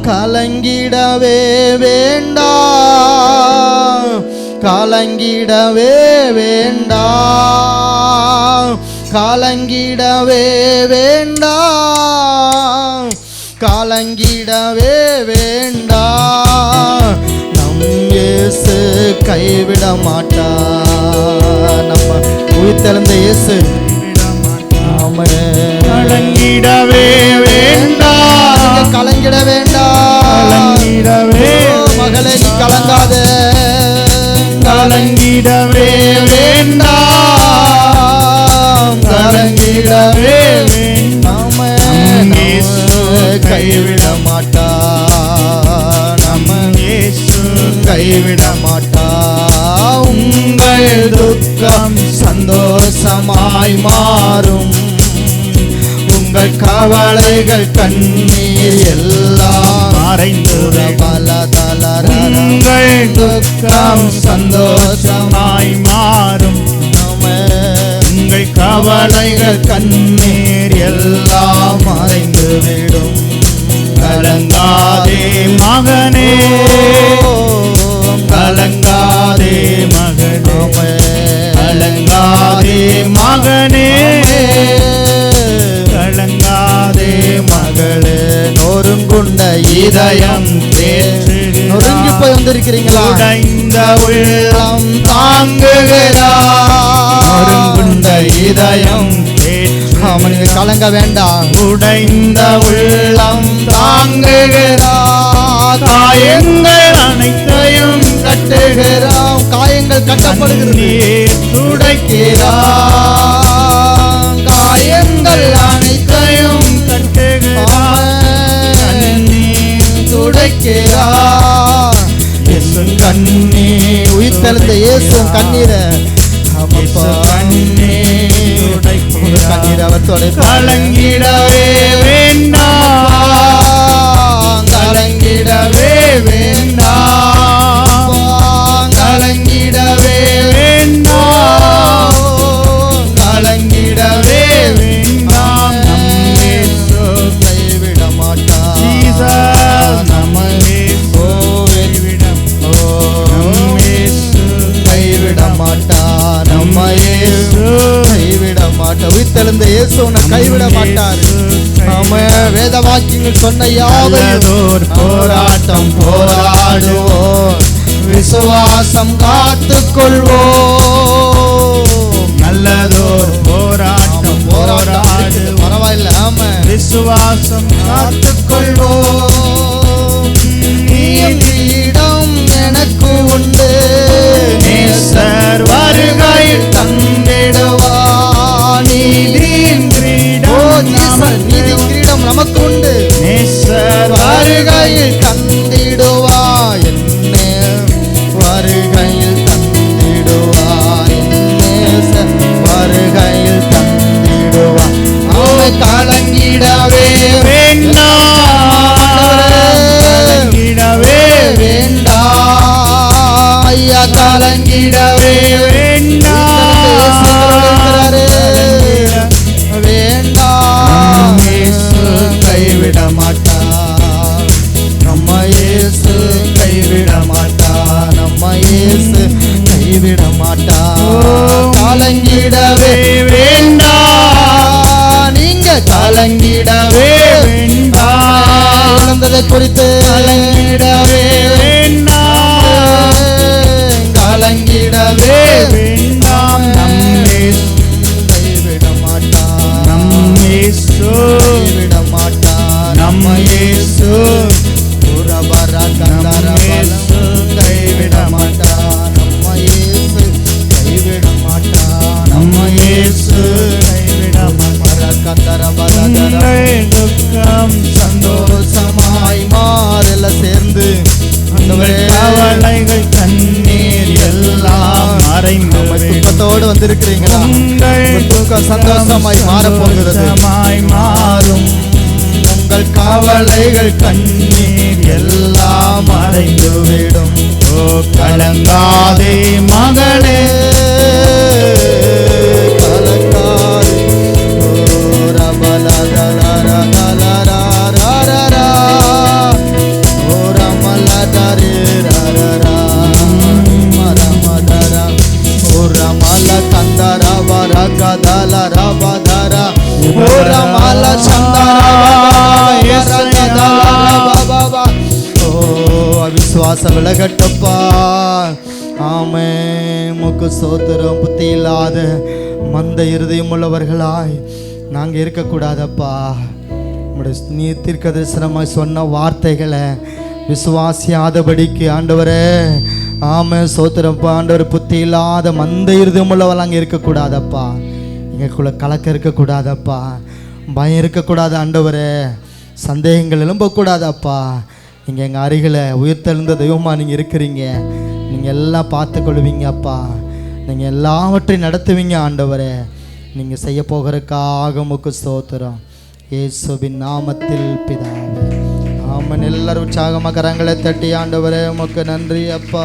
கலங்கிடவே வேண்டாம், கலங்கிடவே வேண்டாம், கலங்கிடவே வேண்டாம், கலங்கிடவே வேண்டாம். நம் இயேசு கைவிட மாட்டார். நம்ம உயிர்த்தெழுந்த இயேசு கலங்கிடவே வேண்டாம், கலங்கிட வேண்டாம், கலங்கிடவே மகளே நீ கலங்காத, கலங்கிடவே வேண்டாம், கலங்கிடவே வேண்டாம். கைவிட மாட்டார், நம்ம இயேசு கைவிட மாட்டார். உங்கள் துக்கம் சந்தோஷமாய் மாறும், உங்கள் கவலைகள் கண்ணீர் எல்லாம் மறைந்து பலதலர. உங்கள் துக்கம் சந்தோஷமாய் மாறும், உங்கள் கவலைகள் கண்ணீர் எல்லாம் மறைந்து விடும். கலங்காதே மகனே, கலங்காதே மகனே, கலங்காதே மகனே, கலங்காதே மகளே. நொறுங்குண்ட இதயம் தேற்று. நொறுங்கி போய் வந்திருக்கிறீங்களா? உடைந்த உள்ளம் தாங்குகிறார். நொறுங்குண்ட இதயம் நீங்க கலங்க வேண்டாம். உடைந்த உள்ளம் தாங்குகிறார். காயங்கள் அனைத்தையும் கட்டுகிறார். காயங்கள் கட்டப்படுகிறது. துடைக்கிறார். காயங்கள் அனைத்தையும் கட்டுகிறார். துடைக்கிறார். இயேசு கண்ணீர் உயிர்த்தெழுந்த இயேசு கண்ணீரை கண்ணீர் அவர் தொடைப்பார். கலங்கிடவே வேண்டாம், கலங்கிடவே வேண்டாம், கலங்கிடவே வேண்டாம், கலங்கிடவே வேண்டாம். நம் இயேசு கைவிட மாட்டார். நம்ம இயேசு கைவிட மாட்டார். நம்ம இயேசு கைவிட மாட்டார். உயிர்த்தெழுந்த இயேசு உன்னை கைவிட மாட்டார். நாம வேத வாக்கியங்கள் சொன்ன யாவையும் போராட்டம் போராடுவோம். விசுவாசம் காத்துக்கொள்வோம். நல்லதோர் போராட்டம் போராடு, பரவாயில்ல, ஆமா, விசுவாசம் காத்துக்கொள்வோம். நீதியிடம் எனக்கு உண்டு, நேசர் வருகையில் தந்திடுவார். நீதியின் கிரீடம் நீதி கிரீடம் நமக்கு உண்டு, நேசர் வருகையில் தந்திடுவார். என்ன வருகையில் தந்திடுவார், நேசர் வருகையில் தந்திடுவார். அவன் கலங்கிடவே கலங்கிடவே வேண்டாம், ஐயா கலங்கிடவே வேண்டாம். இயேசு கைவிட மாட்டார், நம்ம இயேசு கைவிட மாட்டார், நம்ம இயேசு கைவிட மாட்டார். கலங்கிடவே வேண்டாம், நீங்க கலங்கிடவே வேண்டாம், இழந்ததை குறித்து கலங்கிடவே வேண்டாம், கலங்கிடவே வேண்டாம். நம் இயேசு கைவிட மாட்டார், நம் இயேசு கைவிட மாட்டார். நம்ம இயேசு புறபர கந்தர இயேசு கைவிட மாட்டார். நம்ம இயேசு கைவிட மாட்டார், நம்ம இயேசு கைவிட மாட்டார். கந்தர பலதர உங்கள் துக்கம் சந்தோஷமாய் மாறல சேர்ந்து உங்கள் கவலைகள் கண்ணீர் எல்லாம் மறைந்து துக்கத்தோடு வந்திருக்கிறீங்களா? உங்கள் துக்கம் சந்தோஷமாய் மாறப்போகிறது. சந்தோஷமாய் மாறும். உங்கள் கவலைகள் கண்ணீர் எல்லாம் மறைந்து விடும். ஓ கலங்காதே மகளே, கலங்காதே. ஓ ரபலதரரரரரரரரரரா. ஓ ரமலதரரரரரா. மரமதரா. ஓ ரமல கந்தர வரகதல ரபதரா. ஓ ரமல சந்தர வரகதல ரபபபா. ஓ அவிசுவாசம் விலகட்டப்பா. ஆமே முக்கு சோத்திரம். புத்தி இல்லாத மந்த இருதயம் உள்ளவர்களாய் நாங்கள் இருக்கக்கூடாதப்பா. உங்களுடைய நீ தீர்க்க தரிசனமாய் சொன்ன வார்த்தைகளை விசுவாசியாதபடிக்கு ஆண்டவரே, ஆமே சோத்திரப்பா. ஆண்டவர் புத்தி இல்லாத மந்த இருதயம் உள்ளவர்கள் அங்கே இருக்கக்கூடாதப்பா. எங்களுக்குள்ள கலக்கம் இருக்கக்கூடாதப்பா, பயம் இருக்கக்கூடாது ஆண்டவரே, சந்தேகங்கள் எழும்பக்கூடாதப்பா. நீங்கள் எங்கள் அருகில் உயிர்த்தெழுந்த தெய்வமாக நீங்கள் இருக்கிறீங்க. நீங்கள் எல்லாம் பார்த்துக்கொள்வீங்க அப்பா. நீங்கள் எல்லாவற்றையும் நடத்துவீங்க ஆண்டவரே. நீங்கள் செய்ய போகிறதுக்காக உமக்கு ஸ்தோத்திரம். இயேசுவின் நாமத்தில் பிதாவே, ஆமென். எல்லாரும் உற்சாகமாக கரங்களை தட்டி ஆண்டவரே உமக்கு நன்றி அப்பா.